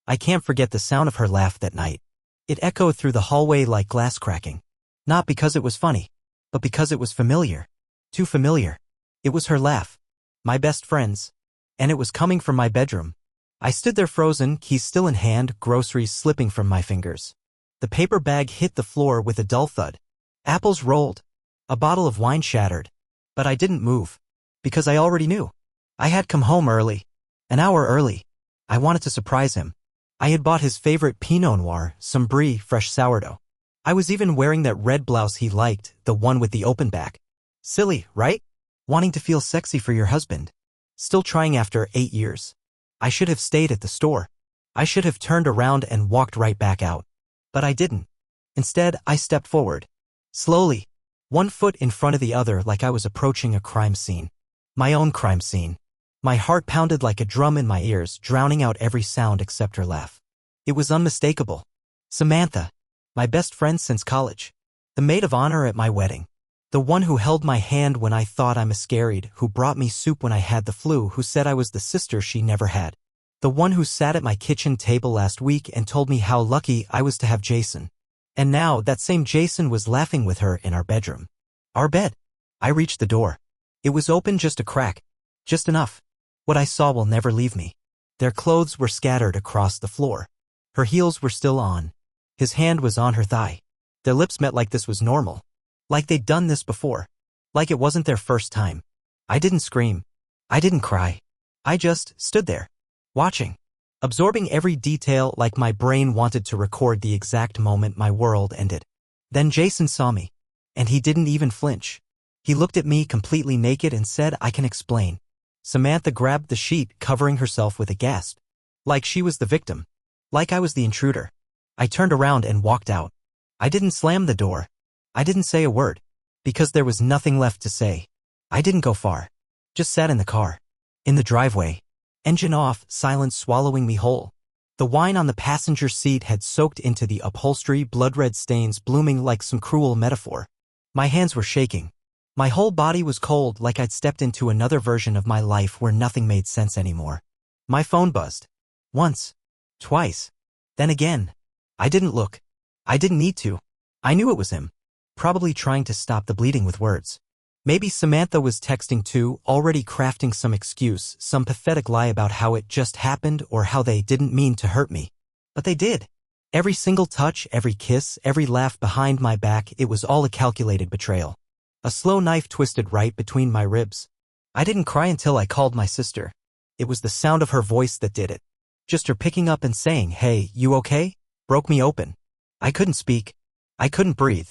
I can't forget the sound of her laugh that night. It echoed through the hallway like glass cracking. Not because it was funny, but because it was familiar. Too familiar. It was her laugh. My best friend's. And it was coming from my bedroom. I stood there frozen, keys still in hand, groceries slipping from my fingers. The paper bag hit the floor with a dull thud. Apples rolled. A bottle of wine shattered. But I didn't move. Because I already knew. I had come home early. An hour early. I wanted to surprise him. I had bought his favorite Pinot Noir, some brie, fresh sourdough. I was even wearing that red blouse he liked, the one with the open back. Silly, right? Wanting to feel sexy for your husband. Still trying after 8 years. I should have stayed at the store. I should have turned around and walked right back out. But I didn't. Instead, I stepped forward. Slowly. One foot in front of the other like I was approaching a crime scene. My own crime scene. My heart pounded like a drum in my ears, drowning out every sound except her laugh. It was unmistakable. Samantha. My best friend since college. The maid of honor at my wedding. The one who held my hand when I thought I miscarried, who brought me soup when I had the flu, who said I was the sister she never had. The one who sat at my kitchen table last week and told me how lucky I was to have Jason. And now that same Jason was laughing with her in our bedroom. Our bed. I reached the door. It was open just a crack. Just enough. What I saw will never leave me. Their clothes were scattered across the floor. Her heels were still on. His hand was on her thigh. Their lips met like this was normal. Like they'd done this before. Like it wasn't their first time. I didn't scream. I didn't cry. I just stood there. Watching. Absorbing every detail like my brain wanted to record the exact moment my world ended. Then Jason saw me. And he didn't even flinch. He looked at me completely naked and said, "I can explain." Samantha grabbed the sheet, covering herself with a gasp. Like she was the victim. Like I was the intruder. I turned around and walked out. I didn't slam the door. I didn't say a word. Because there was nothing left to say. I didn't go far. Just sat in the car. In the driveway. Engine off, silence swallowing me whole. The wine on the passenger seat had soaked into the upholstery, blood-red stains blooming like some cruel metaphor. My hands were shaking. My whole body was cold, like I'd stepped into another version of my life where nothing made sense anymore. My phone buzzed. Once. Twice. Then again. I didn't look. I didn't need to. I knew it was him. Probably trying to stop the bleeding with words. Maybe Samantha was texting too, already crafting some excuse, some pathetic lie about how it just happened or how they didn't mean to hurt me. But they did. Every single touch, every kiss, every laugh behind my back, it was all a calculated betrayal. A slow knife twisted right between my ribs. I didn't cry until I called my sister. It was the sound of her voice that did it. Just her picking up and saying, "Hey, you okay?" broke me open. I couldn't speak. I couldn't breathe.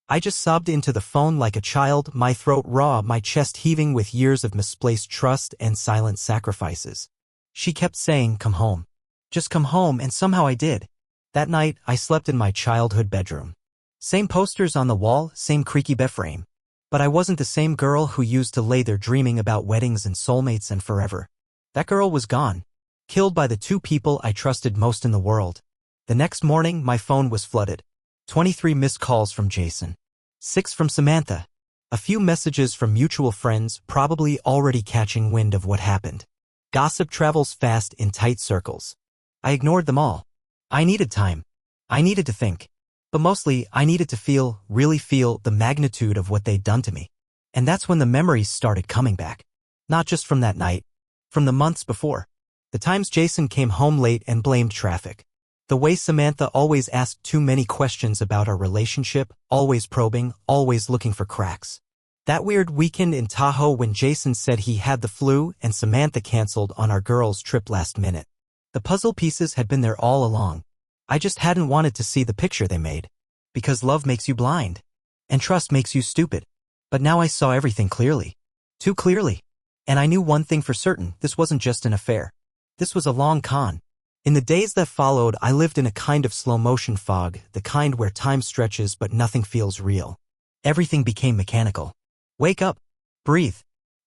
I just sobbed into the phone like a child, my throat raw, my chest heaving with years of misplaced trust and silent sacrifices. She kept saying, "Come home. Just come home," and somehow I did. That night, I slept in my childhood bedroom. Same posters on the wall, same creaky bed frame. But I wasn't the same girl who used to lay there dreaming about weddings and soulmates and forever. That girl was gone. Killed by the two people I trusted most in the world. The next morning, my phone was flooded. 23 missed calls from Jason. 6 from Samantha. A few messages from mutual friends, probably already catching wind of what happened. Gossip travels fast in tight circles. I ignored them all. I needed time. I needed to think. But mostly, I needed to feel, really feel, the magnitude of what they'd done to me. And that's when the memories started coming back. Not just from that night. From the months before. The times Jason came home late and blamed traffic. The way Samantha always asked too many questions about our relationship, always probing, always looking for cracks. That weird weekend in Tahoe when Jason said he had the flu and Samantha canceled on our girls' trip last minute. The puzzle pieces had been there all along. I just hadn't wanted to see the picture they made. Because love makes you blind. And trust makes you stupid. But now I saw everything clearly. Too clearly. And I knew one thing for certain, this wasn't just an affair. This was a long con. In the days that followed, I lived in a kind of slow-motion fog, the kind where time stretches but nothing feels real. Everything became mechanical. Wake up. Breathe.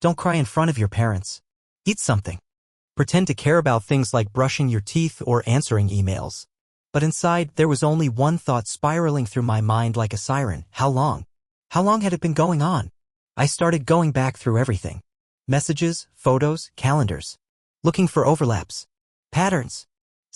Don't cry in front of your parents. Eat something. Pretend to care about things like brushing your teeth or answering emails. But inside, there was only one thought spiraling through my mind like a siren. How long? How long had it been going on? I started going back through everything. Messages, photos, calendars. Looking for overlaps. Patterns.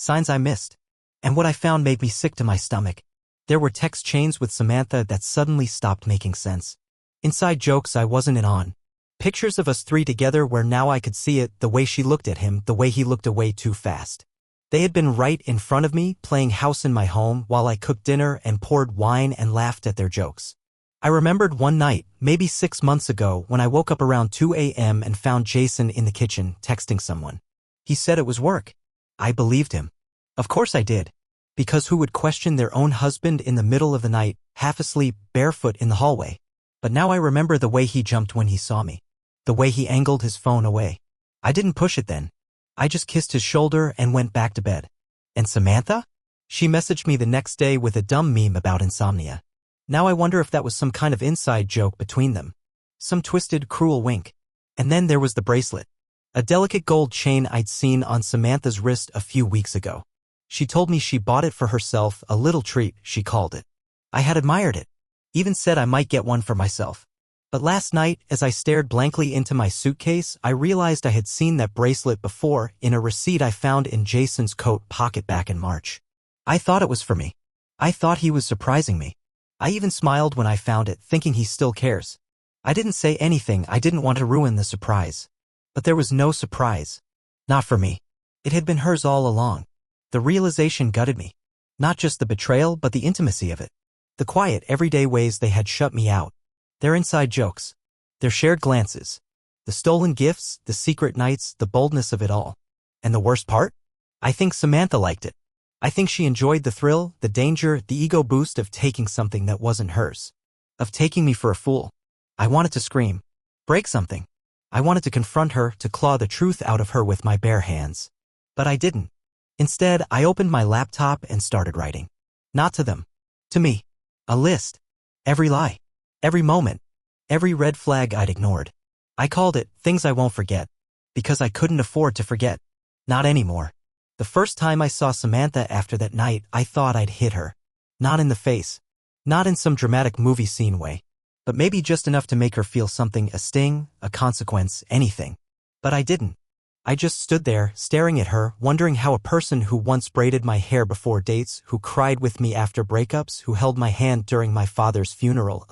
Signs I missed. And what I found made me sick to my stomach. There were text chains with Samantha that suddenly stopped making sense. Inside jokes I wasn't in on. Pictures of us three together where now I could see it, the way she looked at him, the way he looked away too fast. They had been right in front of me, playing house in my home while I cooked dinner and poured wine and laughed at their jokes. I remembered one night, maybe 6 months ago, when I woke up around 2 a.m. and found Jason in the kitchen, texting someone. He said it was work. I believed him. Of course I did. Because who would question their own husband in the middle of the night, half asleep, barefoot in the hallway? But now I remember the way he jumped when he saw me. The way he angled his phone away. I didn't push it then. I just kissed his shoulder and went back to bed. And Samantha? She messaged me the next day with a dumb meme about insomnia. Now I wonder if that was some kind of inside joke between them. Some twisted, cruel wink. And then there was the bracelet. A delicate gold chain I'd seen on Samantha's wrist a few weeks ago. She told me she bought it for herself, a little treat, she called it. I had admired it. Even said I might get one for myself. But last night, as I stared blankly into my suitcase, I realized I had seen that bracelet before in a receipt I found in Jason's coat pocket back in March. I thought it was for me. I thought he was surprising me. I even smiled when I found it, thinking he still cares. I didn't say anything, I didn't want to ruin the surprise. But there was no surprise. Not for me. It had been hers all along. The realization gutted me. Not just the betrayal, but the intimacy of it. The quiet, everyday ways they had shut me out. Their inside jokes. Their shared glances. The stolen gifts, the secret nights, the boldness of it all. And the worst part? I think Samantha liked it. I think she enjoyed the thrill, the danger, the ego boost of taking something that wasn't hers. Of taking me for a fool. I wanted to scream. Break something. I wanted to confront her, to claw the truth out of her with my bare hands. But I didn't. Instead, I opened my laptop and started writing. Not to them. To me. A list. Every lie. Every moment. Every red flag I'd ignored. I called it Things I Won't Forget. Because I couldn't afford to forget. Not anymore. The first time I saw Samantha after that night, I thought I'd hit her. Not in the face. Not in some dramatic movie scene way. But maybe just enough to make her feel something, a sting, a consequence, anything. But I didn't. I just stood there, staring at her, wondering how a person who once braided my hair before dates, who cried with me after breakups, who held my hand during my father's funeral,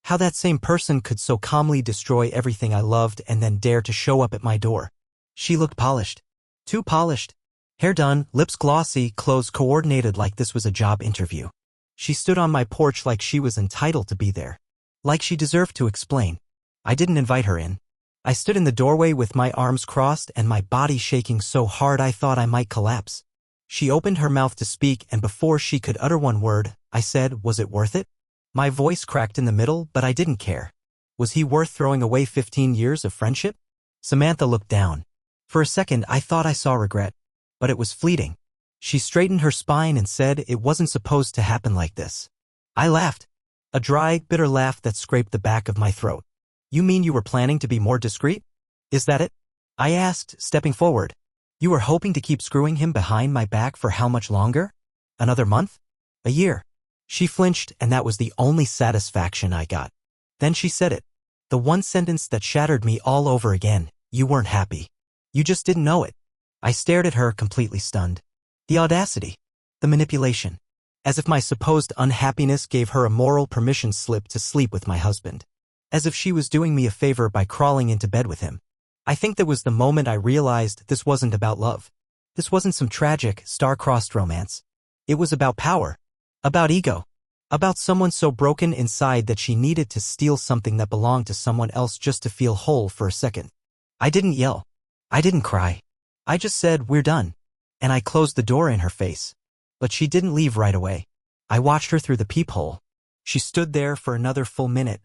how that same person could so calmly destroy everything I loved and then dare to show up at my door. She looked polished. Too polished. Hair done, lips glossy, clothes coordinated like this was a job interview. She stood on my porch like she was entitled to be there. Like she deserved to explain. I didn't invite her in. I stood in the doorway with my arms crossed and my body shaking so hard I thought I might collapse. She opened her mouth to speak, and before she could utter one word, I said, "Was it worth it?" My voice cracked in the middle, but I didn't care. Was he worth throwing away 15 years of friendship? Samantha looked down. For a second I thought I saw regret. But it was fleeting. She straightened her spine and said it wasn't supposed to happen like this. I laughed. A dry, bitter laugh that scraped the back of my throat. You mean you were planning to be more discreet? Is that it? I asked, stepping forward. You were hoping to keep screwing him behind my back for how much longer? Another month? A year? She flinched, and that was the only satisfaction I got. Then she said it. The one sentence that shattered me all over again. You weren't happy. You just didn't know it. I stared at her, completely stunned. The audacity. The manipulation. As if my supposed unhappiness gave her a moral permission slip to sleep with my husband. As if she was doing me a favor by crawling into bed with him. I think that was the moment I realized this wasn't about love. This wasn't some tragic, star-crossed romance. It was about power. About ego. About someone so broken inside that she needed to steal something that belonged to someone else just to feel whole for a second. I didn't yell. I didn't cry. I just said, "We're done." And I closed the door in her face. But she didn't leave right away. I watched her through the peephole. She stood there for another full minute.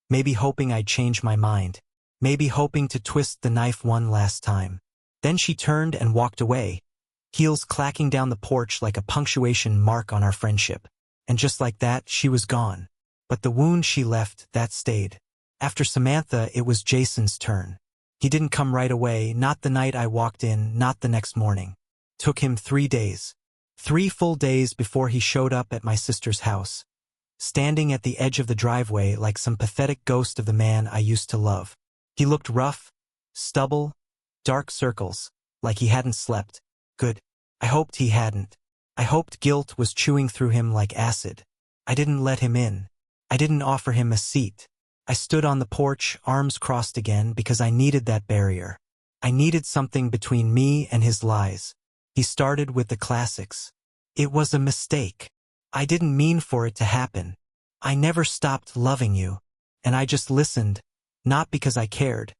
Maybe hoping I'd change my mind. Maybe hoping to twist the knife one last time. Then she turned and walked away, heels clacking down the porch like a punctuation mark on our friendship. And just like that, she was gone. But the wound she left, that stayed. After Samantha, it was Jason's turn. He didn't come right away, not the night I walked in, not the next morning. Took him 3 days. 3 full days before he showed up at my sister's house. Standing at the edge of the driveway like some pathetic ghost of the man I used to love. He looked rough, stubble, dark circles, like he hadn't slept. Good. I hoped he hadn't. I hoped guilt was chewing through him like acid. I didn't let him in. I didn't offer him a seat. I stood on the porch, arms crossed again, because I needed that barrier. I needed something between me and his lies. He started with the classics. It was a mistake. I didn't mean for it to happen. I never stopped loving you. And I just listened, not because I cared,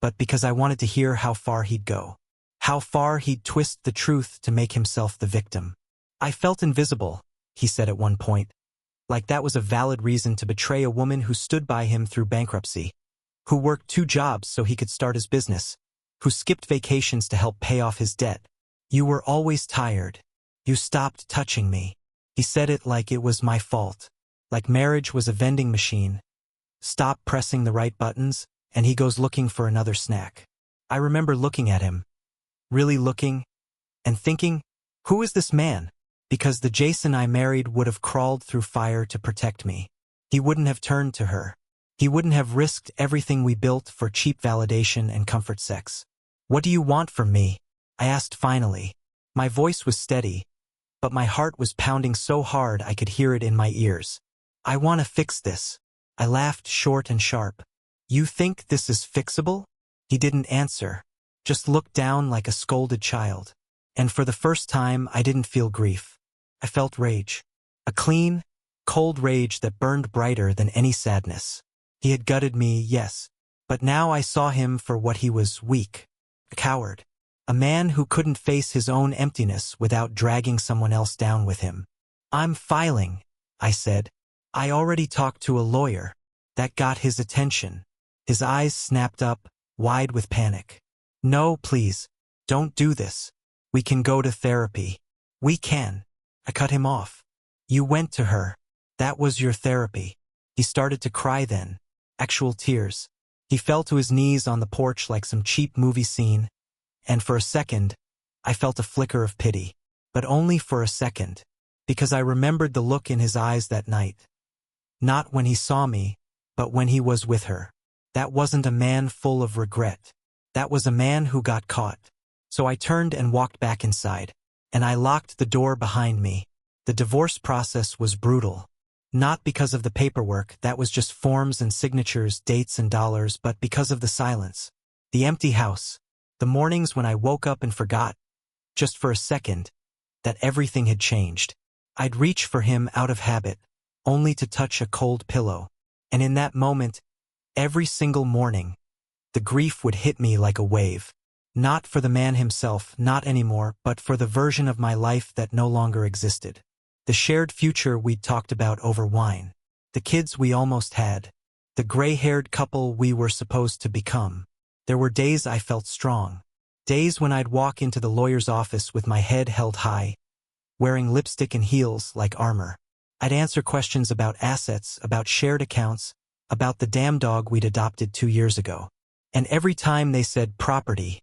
but because I wanted to hear how far he'd go. How far he'd twist the truth to make himself the victim. I felt invisible, he said at one point. Like that was a valid reason to betray a woman who stood by him through bankruptcy. Who worked 2 jobs so he could start his business. Who skipped vacations to help pay off his debt. You were always tired. You stopped touching me. He said it like it was my fault. Like marriage was a vending machine. Stop pressing the right buttons, and he goes looking for another snack. I remember looking at him. Really looking, and thinking, who is this man? Because the Jason I married would have crawled through fire to protect me. He wouldn't have turned to her. He wouldn't have risked everything we built for cheap validation and comfort sex. What do you want from me? I asked finally. My voice was steady, but my heart was pounding so hard I could hear it in my ears. I want to fix this. I laughed short and sharp. You think this is fixable? He didn't answer, just looked down like a scolded child. And for the first time, I didn't feel grief. I felt rage. A clean, cold rage that burned brighter than any sadness. He had gutted me, yes, but now I saw him for what he was: weak. A coward. A man who couldn't face his own emptiness without dragging someone else down with him. I'm filing, I said. I already talked to a lawyer. That got his attention. His eyes snapped up, wide with panic. No, please, don't do this. We can go to therapy. We can. I cut him off. You went to her. That was your therapy. He started to cry then. Actual tears. He fell to his knees on the porch like some cheap movie scene, and for a second, I felt a flicker of pity. But only for a second, because I remembered the look in his eyes that night. Not when he saw me, but when he was with her. That wasn't a man full of regret. That was a man who got caught. So I turned and walked back inside, and I locked the door behind me. The divorce process was brutal. Not because of the paperwork, that was just forms and signatures, dates and dollars, but because of the silence. The empty house. The mornings when I woke up and forgot, just for a second, that everything had changed. I'd reach for him out of habit, only to touch a cold pillow. And in that moment, every single morning, the grief would hit me like a wave. Not for the man himself, not anymore, but for the version of my life that no longer existed. The shared future we'd talked about over wine. The kids we almost had. The gray-haired couple we were supposed to become. There were days I felt strong. Days when I'd walk into the lawyer's office with my head held high, wearing lipstick and heels like armor. I'd answer questions about assets, about shared accounts, about the damn dog we'd adopted 2 years ago. And every time they said property,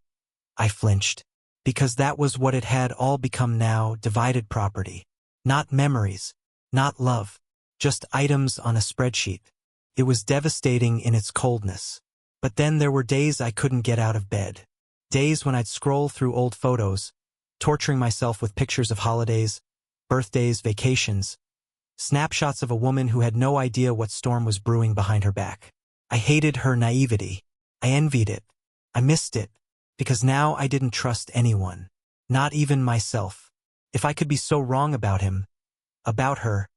I flinched. Because that was what it had all become now, divided property. Not memories, not love, just items on a spreadsheet. It was devastating in its coldness. But then there were days I couldn't get out of bed. Days when I'd scroll through old photos, torturing myself with pictures of holidays, birthdays, vacations, snapshots of a woman who had no idea what storm was brewing behind her back. I hated her naivety. I envied it. I missed it. Because now I didn't trust anyone. Not even myself. If I could be so wrong about him, about her,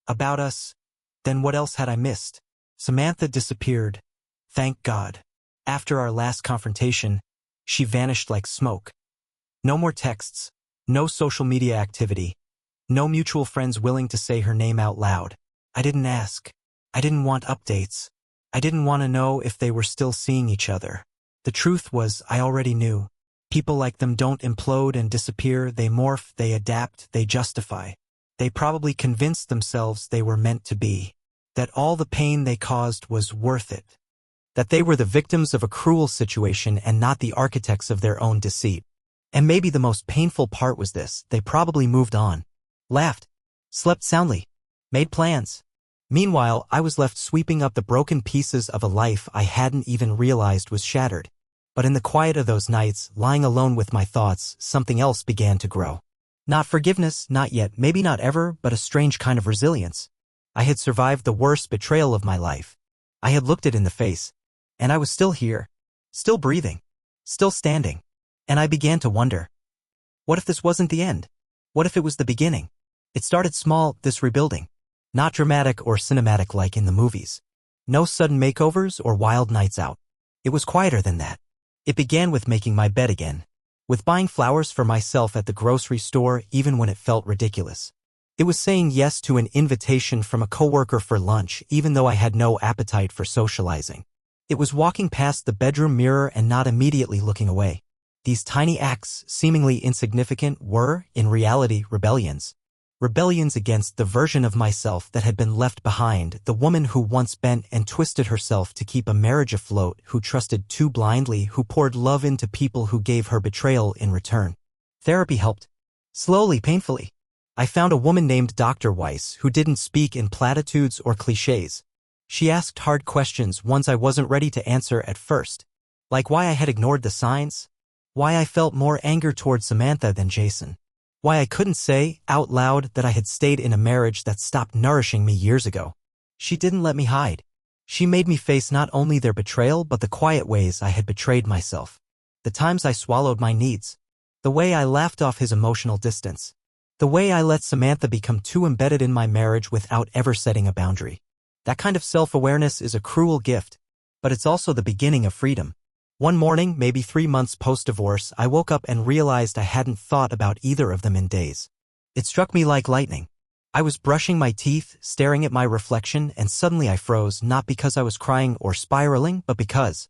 about us, then what else had I missed? Samantha disappeared. Thank God. After our last confrontation, she vanished like smoke. No more texts, no social media activity, no mutual friends willing to say her name out loud. I didn't ask. I didn't want updates. I didn't want to know if they were still seeing each other. The truth was, I already knew. People like them don't implode and disappear, they morph, they adapt, they justify. They probably convinced themselves they were meant to be. That all the pain they caused was worth it. That they were the victims of a cruel situation and not the architects of their own deceit. And maybe the most painful part was this: they probably moved on. Laughed. Slept soundly. Made plans. Meanwhile, I was left sweeping up the broken pieces of a life I hadn't even realized was shattered. But in the quiet of those nights, lying alone with my thoughts, something else began to grow. Not forgiveness, not yet, maybe not ever, but a strange kind of resilience. I had survived the worst betrayal of my life. I had looked it in the face. And I was still here. Still breathing. Still standing. And I began to wonder. What if this wasn't the end? What if it was the beginning? It started small, this rebuilding. Not dramatic or cinematic like in the movies. No sudden makeovers or wild nights out. It was quieter than that. It began with making my bed again. With buying flowers for myself at the grocery store even when it felt ridiculous. It was saying yes to an invitation from a coworker for lunch even though I had no appetite for socializing. It was walking past the bedroom mirror and not immediately looking away. These tiny acts, seemingly insignificant, were, in reality, rebellions. Rebellions against the version of myself that had been left behind, the woman who once bent and twisted herself to keep a marriage afloat, who trusted too blindly, who poured love into people who gave her betrayal in return. Therapy helped. Slowly, painfully. I found a woman named Dr. Weiss who didn't speak in platitudes or cliches. She asked hard questions, ones I wasn't ready to answer at first. Like why I had ignored the signs. Why I felt more anger toward Samantha than Jason. Why I couldn't say, out loud, that I had stayed in a marriage that stopped nourishing me years ago. She didn't let me hide. She made me face not only their betrayal but the quiet ways I had betrayed myself. The times I swallowed my needs. The way I laughed off his emotional distance. The way I let Samantha become too embedded in my marriage without ever setting a boundary. That kind of self-awareness is a cruel gift, but it's also the beginning of freedom. One morning, maybe 3 months post-divorce, I woke up and realized I hadn't thought about either of them in days. It struck me like lightning. I was brushing my teeth, staring at my reflection, and suddenly I froze, not because I was crying or spiraling, but because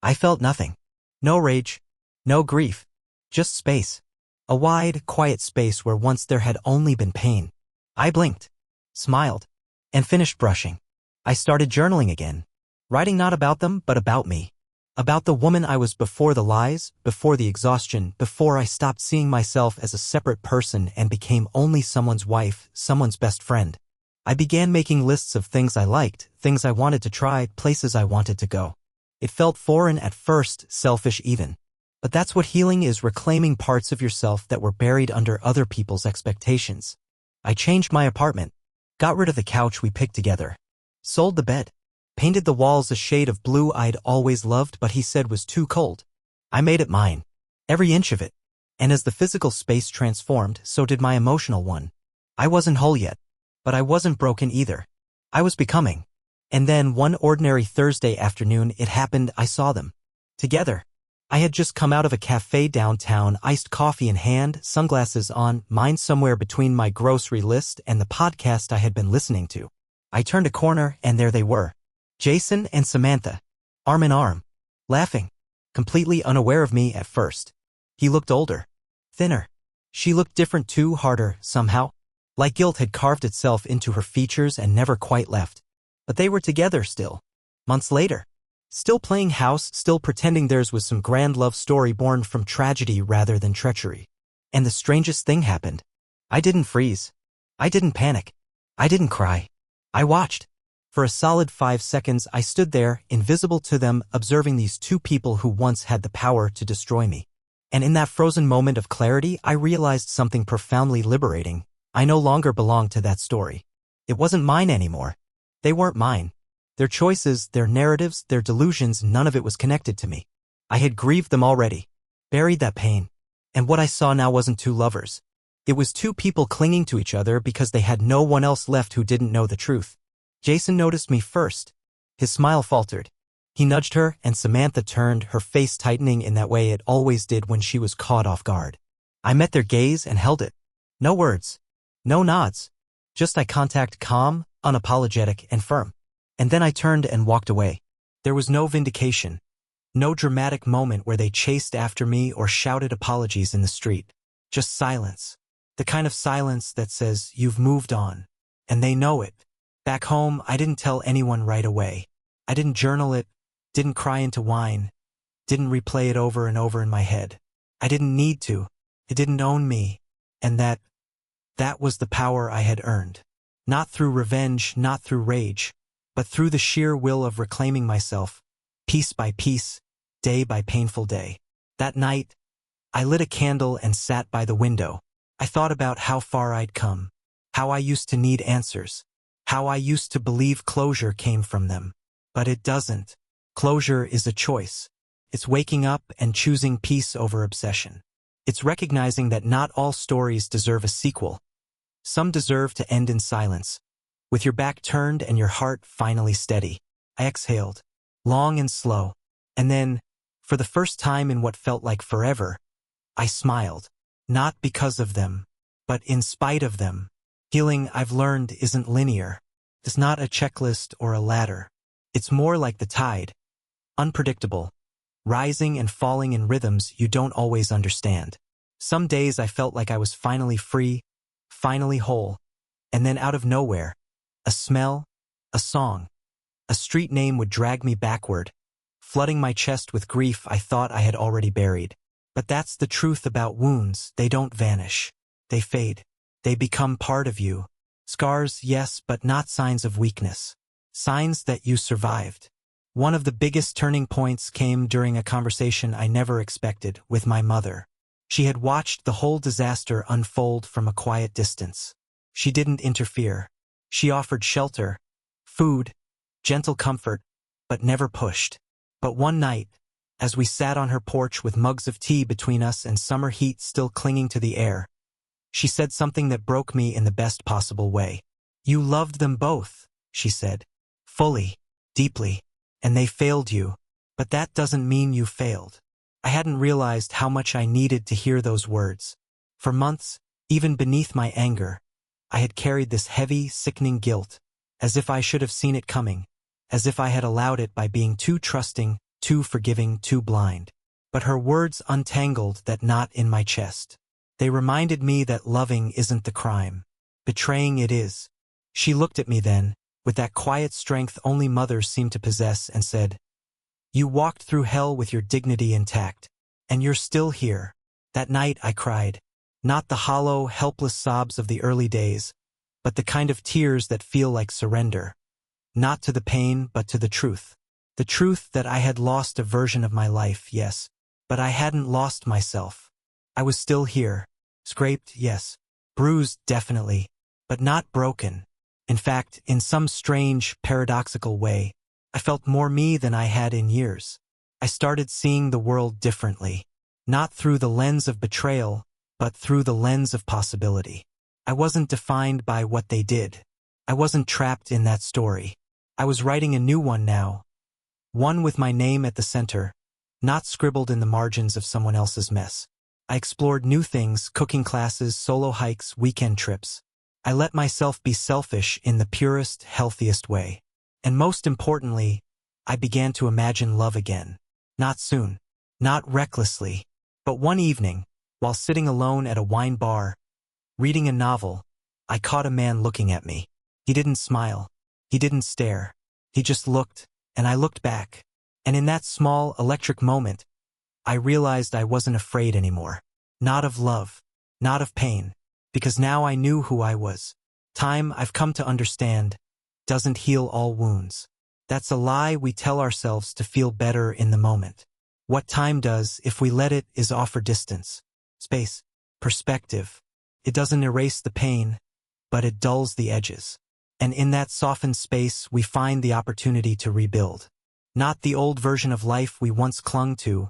I felt nothing. No rage. No grief. Just space. A wide, quiet space where once there had only been pain. I blinked, smiled, and finished brushing. I started journaling again. Writing not about them, but about me. About the woman I was before the lies, before the exhaustion, before I stopped seeing myself as a separate person and became only someone's wife, someone's best friend. I began making lists of things I liked, things I wanted to try, places I wanted to go. It felt foreign at first, selfish even. But that's what healing is, reclaiming parts of yourself that were buried under other people's expectations. I changed my apartment. Got rid of the couch we picked together. Sold the bed. Painted the walls a shade of blue I'd always loved but he said was too cold. I made it mine. Every inch of it. And as the physical space transformed, so did my emotional one. I wasn't whole yet. But I wasn't broken either. I was becoming. And then one ordinary Thursday afternoon it happened. I saw them. Together. I had just come out of a cafe downtown, iced coffee in hand, sunglasses on, mine somewhere between my grocery list and the podcast I had been listening to. I turned a corner and there they were. Jason and Samantha. Arm in arm. Laughing. Completely unaware of me at first. He looked older. Thinner. She looked different too, harder, somehow. Like guilt had carved itself into her features and never quite left. But they were together still. Months later. Still playing house, still pretending theirs was some grand love story born from tragedy rather than treachery. And the strangest thing happened. I didn't freeze. I didn't panic. I didn't cry. I watched. For a solid 5 seconds I stood there, invisible to them, observing these two people who once had the power to destroy me. And in that frozen moment of clarity I realized something profoundly liberating. I no longer belonged to that story. It wasn't mine anymore. They weren't mine. Their choices, their narratives, their delusions, none of it was connected to me. I had grieved them already. Buried that pain. And what I saw now wasn't two lovers. It was two people clinging to each other because they had no one else left who didn't know the truth. Jason noticed me first. His smile faltered. He nudged her, and Samantha turned, her face tightening in that way it always did when she was caught off guard. I met their gaze and held it. No words. No nods. Just eye contact, calm, unapologetic, and firm. And then I turned and walked away. There was no vindication. No dramatic moment where they chased after me or shouted apologies in the street. Just silence. The kind of silence that says, you've moved on. And they know it. Back home, I didn't tell anyone right away. I didn't journal it, didn't cry into wine, didn't replay it over and over in my head. I didn't need to. It didn't own me. And that was the power I had earned. Not through revenge, not through rage, but through the sheer will of reclaiming myself, piece by piece, day by painful day. That night, I lit a candle and sat by the window. I thought about how far I'd come, how I used to need answers, how I used to believe closure came from them. But it doesn't. Closure is a choice. It's waking up and choosing peace over obsession. It's recognizing that not all stories deserve a sequel. Some deserve to end in silence. With your back turned and your heart finally steady, I exhaled, long and slow. And then, for the first time in what felt like forever, I smiled. Not because of them, but in spite of them. Healing, I've learned, isn't linear. It's not a checklist or a ladder. It's more like the tide. Unpredictable. Rising and falling in rhythms you don't always understand. Some days I felt like I was finally free, finally whole. And then out of nowhere, a smell, a song, a street name would drag me backward, flooding my chest with grief I thought I had already buried. But that's the truth about wounds. They don't vanish. They fade. They become part of you. Scars, yes, but not signs of weakness. Signs that you survived. One of the biggest turning points came during a conversation I never expected with my mother. She had watched the whole disaster unfold from a quiet distance. She didn't interfere. She offered shelter, food, gentle comfort, but never pushed. But one night, as we sat on her porch with mugs of tea between us and summer heat still clinging to the air, she said something that broke me in the best possible way. You loved them both, she said. Fully, deeply, and they failed you. But that doesn't mean you failed. I hadn't realized how much I needed to hear those words. For months, even beneath my anger, I had carried this heavy, sickening guilt, as if I should have seen it coming, as if I had allowed it by being too trusting, too forgiving, too blind. But her words untangled that knot in my chest. They reminded me that loving isn't the crime. Betraying it is. She looked at me then, with that quiet strength only mothers seem to possess, and said, You walked through hell with your dignity intact, and you're still here. That night I cried. Not the hollow, helpless sobs of the early days, but the kind of tears that feel like surrender. Not to the pain, but to the truth. The truth that I had lost a version of my life, yes, but I hadn't lost myself. I was still here. Scraped, yes. Bruised, definitely, but not broken. In fact, in some strange, paradoxical way, I felt more me than I had in years. I started seeing the world differently. Not through the lens of betrayal, but through the lens of possibility. I wasn't defined by what they did. I wasn't trapped in that story. I was writing a new one now. One with my name at the center, not scribbled in the margins of someone else's mess. I explored new things, cooking classes, solo hikes, weekend trips. I let myself be selfish in the purest, healthiest way. And most importantly, I began to imagine love again. Not soon, not recklessly, but one evening, while sitting alone at a wine bar, reading a novel, I caught a man looking at me. He didn't smile. He didn't stare. He just looked. And I looked back, and in that small, electric moment, I realized I wasn't afraid anymore. Not of love, not of pain, because now I knew who I was. Time, I've come to understand, doesn't heal all wounds. That's a lie we tell ourselves to feel better in the moment. What time does, if we let it, is offer distance, space, perspective. It doesn't erase the pain, but it dulls the edges. And in that softened space, we find the opportunity to rebuild. Not the old version of life we once clung to,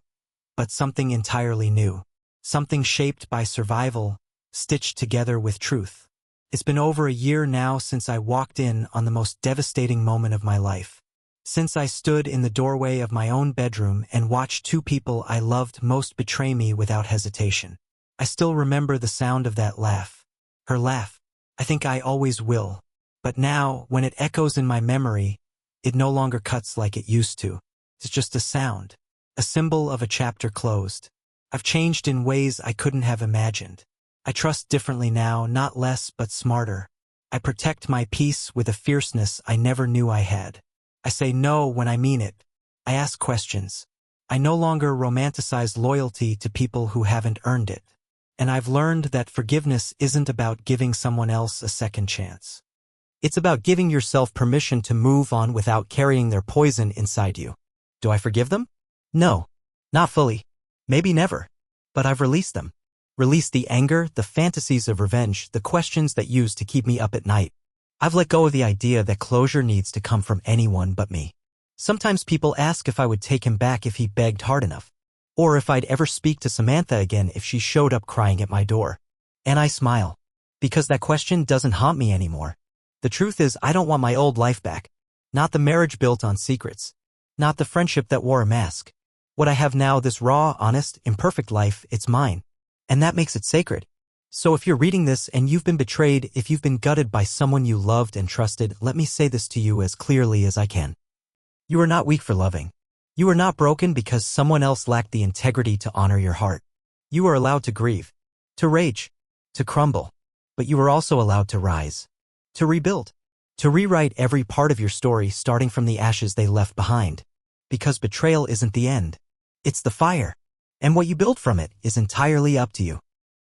but something entirely new. Something shaped by survival, stitched together with truth. It's been over a year now since I walked in on the most devastating moment of my life. Since I stood in the doorway of my own bedroom and watched two people I loved most betray me without hesitation. I still remember the sound of that laugh. Her laugh. I think I always will. But now, when it echoes in my memory, it no longer cuts like it used to. It's just a sound, a symbol of a chapter closed. I've changed in ways I couldn't have imagined. I trust differently now, not less but smarter. I protect my peace with a fierceness I never knew I had. I say no when I mean it. I ask questions. I no longer romanticize loyalty to people who haven't earned it. And I've learned that forgiveness isn't about giving someone else a second chance. It's about giving yourself permission to move on without carrying their poison inside you. Do I forgive them? No, not fully. Maybe never. But I've released them. Release the anger, the fantasies of revenge, the questions that used to keep me up at night. I've let go of the idea that closure needs to come from anyone but me. Sometimes people ask if I would take him back if he begged hard enough, or if I'd ever speak to Samantha again if she showed up crying at my door. And I smile, because that question doesn't haunt me anymore. The truth is, I don't want my old life back. Not the marriage built on secrets. Not the friendship that wore a mask. What I have now, this raw, honest, imperfect life, it's mine. And that makes it sacred. So if you're reading this and you've been betrayed, if you've been gutted by someone you loved and trusted, let me say this to you as clearly as I can. You are not weak for loving. You are not broken because someone else lacked the integrity to honor your heart. You are allowed to grieve, to rage, to crumble, but you are also allowed to rise, to rebuild, to rewrite every part of your story starting from the ashes they left behind. Because betrayal isn't the end. It's the fire. And what you build from it is entirely up to you.